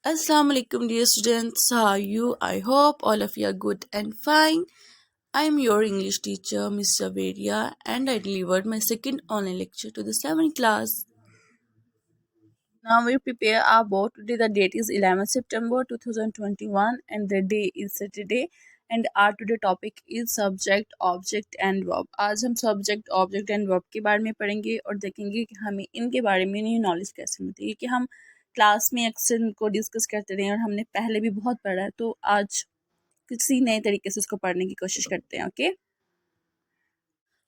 Assalamu alaikum, dear students. How are you? I hope all of you are good and fine. I am your English teacher, Miss Saveria, and I delivered my second online lecture to the 7th class. Now we prepare our board. Today the date is 11th September 2021 and the day is Saturday. And our today topic is subject, object and verb. आज हम subject, object and verb के बारे में पढ़ेंगे और देखेंगे कि हमें इनके बारे में न्यू नॉलेज कैसे मिलती है, क्योंकि हम क्लास में अक्सर इनको डिस्कस करते रहे और हमने पहले भी बहुत पढ़ा है, तो आज किसी नए तरीके से इसको पढ़ने की कोशिश करते हैं. Okay,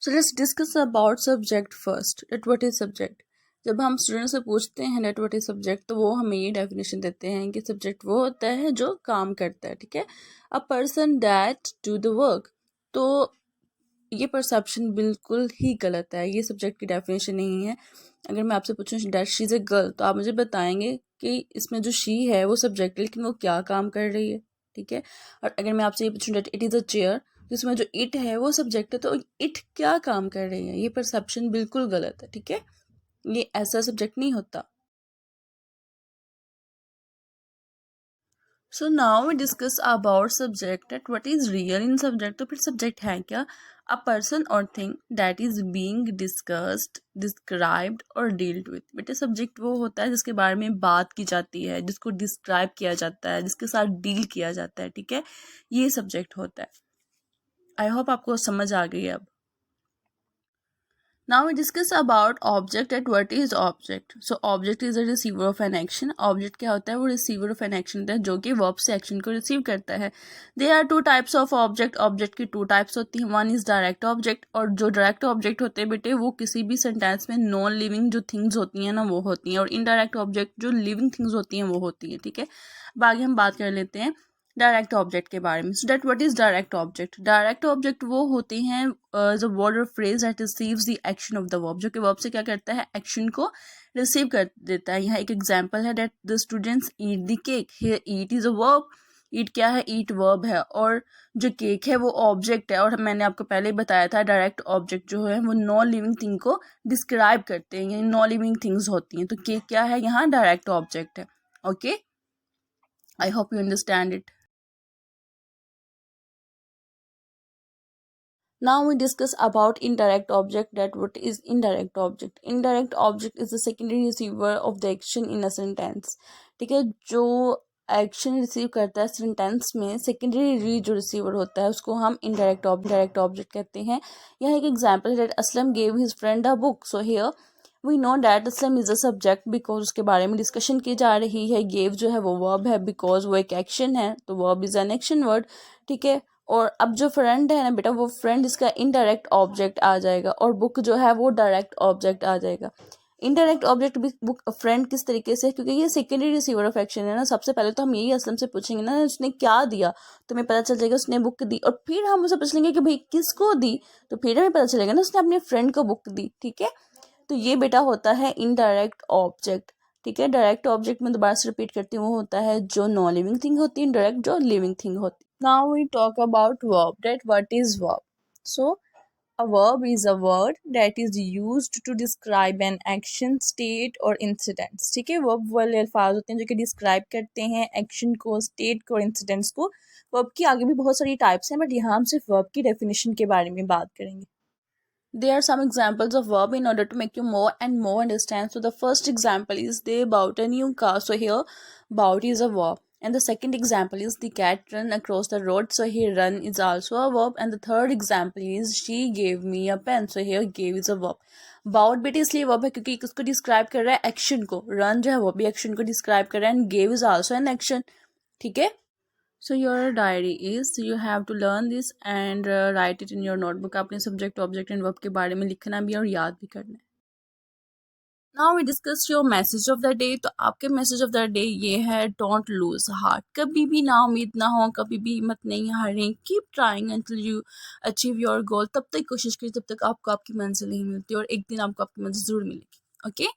so let's discuss about subject first. That what is subject. जब हम स्टूडेंट से पूछते हैं दैट व्हाट इज सब्जेक्ट, तो वो हमें ये डेफिनेशन देते हैं कि सब्जेक्ट वो होता है जो काम करता है. ठीक है, a person that do the work. तो ये परसेप्शन बिल्कुल ही गलत है, ये सब्जेक्ट की डेफिनेशन नहीं है. अगर मैं आपसे पूछूं that she is a girl, तो आप मुझे बताएंगे कि इसमें जो शी है वो सब्जेक्ट है, लेकिन वो क्या काम कर रही है. ठीक है, और अगर मैं आपसे ये पूछूं that it is a chair, जिसमें जो इट है वो सब्जेक्ट है, तो इट क्या काम कर रही है. ये परसेप्शन बिल्कुल गलत है. ठीक है, ये ऐसा सब्जेक्ट नहीं होता. So now we discuss about subject that what is real in subject. तो फिर सब्जेक्ट है क्या. अ पर्सन और thing that is being discussed, described और डील्ड विथ. बेटे सब्जेक्ट वो होता है जिसके बारे में बात की जाती है, जिसको डिस्क्राइब किया जाता है, जिसके साथ डील किया जाता है. ठीक है, ये सब्जेक्ट होता है. आई होप आपको समझ आ गई अब. Now we discuss about object at what is object. So object is a receiver of an action. Object क्या होता है, वो receiver of an action होता है जो कि verb से action को receive करता है. There are two types of object. Object की two types होती हैं. One is direct object, और जो direct object होते हैं बेटे वो किसी भी sentence में non living जो things होती हैं ना वो होती हैं, और indirect object जो living things होती हैं वो होती हैं. ठीक है, अब आगे हम बात कर लेते हैं डायरेक्ट ऑब्जेक्ट के बारे में. So that what is direct object. Direct object वो होते हैं जो वर्ड और phrase that receives the action of the verb, जो कि वर्ब से क्या करता है, एक्शन को रिसीव कर देता है. यहाँ एक एग्जांपल है that the students eat the cake. Here eat is a verb. Eat क्या है, ईट वर्ब है, और जो केक है वो ऑब्जेक्ट है. और मैंने आपको पहले ही बताया था डायरेक्ट ऑब्जेक्ट जो है वो नॉन लिविंग थिंग को डिस्क्राइब करते हैं, यानी नॉन लिविंग थिंग्स होती हैं. तो केक क्या है, यहाँ डायरेक्ट ऑब्जेक्ट है. Okay, I hope you understand it. Now we discuss about indirect object. That what is indirect object. Indirect object is the secondary receiver of the action in a sentence. ठीक है, जो action receive करता है sentence में, secondary जो receiver होता है उसको हम इनडायरेक्ट ऑब्जेक्ट कहते हैं. यहाँ एक एग्जांपल है that Aslam gave his friend a book. So here we know that Aslam is a subject because उसके बारे में डिस्कशन की जा रही है. गेव जो है वो वर्ब है बिकॉज वो एक एक्शन है, तो verb is an action word. ठीक है, और अब जो फ्रेंड है ना बेटा, वो फ्रेंड इसका इनडायरेक्ट ऑब्जेक्ट आ जाएगा, और बुक जो है वो डायरेक्ट ऑब्जेक्ट आ जाएगा. इनडायरेक्ट ऑब्जेक्ट बुक फ्रेंड किस तरीके से, क्योंकि ये सेकेंडरी रिसीवर ऑफ एक्शन है ना. सबसे पहले तो हम यही असलम से पूछेंगे ना उसने क्या दिया, तो हमें पता चल जाएगा उसने बुक दी, और फिर हम उसे पूछ लेंगे कि भाई किसको दी, तो फिर हमें पता चलेगा ना उसने अपने फ्रेंड को बुक दी. ठीक है, तो ये बेटा होता है इनडायरेक्ट ऑब्जेक्ट. ठीक है, डायरेक्ट ऑब्जेक्ट में दोबारा से रिपीट करती हूँ, वो होता है जो नॉन लिविंग थिंग होती है, डायरेक्ट जो लिविंग थिंग होती है. Now we talk about verb. That what is verb? So a verb is a word that is used to describe an action, state or incidents. ठीक है, verb वाले अल्फाज होते हैं जो कि डिस्क्राइब करते हैं एक्शन को, स्टेट को और इंसिडेंट्स को. वर्ब की आगे भी बहुत सारी टाइप्स हैं, बट यहाँ हम सिर्फ वर्ब की डेफिनेशन के बारे में बात करेंगे. There are some examples of verb in order to make you more and more understand. So the first example is they bought a new car. So here bought is a verb. And the second example is the cat run across the road. So here run is also a verb. And the third example is she gave me a pen. So here gave is a verb. बाउट बेटे इसलिए verb है क्योंकि इसको describe कर रहा है action को. रन जो है वो भी एक्शन को डिस्क्राइब कर रहा है, and gave is also an action. ठीक है, so your diary is, you have to learn this and write it in your notebook. अपने subject, object and verb के बारे में लिखना भी और याद भी करना है. Now we discuss your message of the day. तो आपके message of the day ये है don't lose heart. कभी भी ना उम्मीद ना हो, कभी भी हिम्मत नहीं हारें. Keep trying until you achieve your goal. तब तक कोशिश करिए जब तक आपको आपकी मंजिल नहीं मिलती, और एक दिन आपको आपकी मंजिल जरूर मिलेगी. Okay?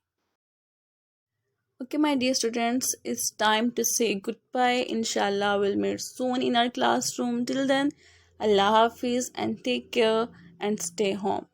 Okay, my dear students, it's time to say goodbye. Inshallah, we'll meet soon in our classroom. Till then, Allah Hafiz and take care and stay home.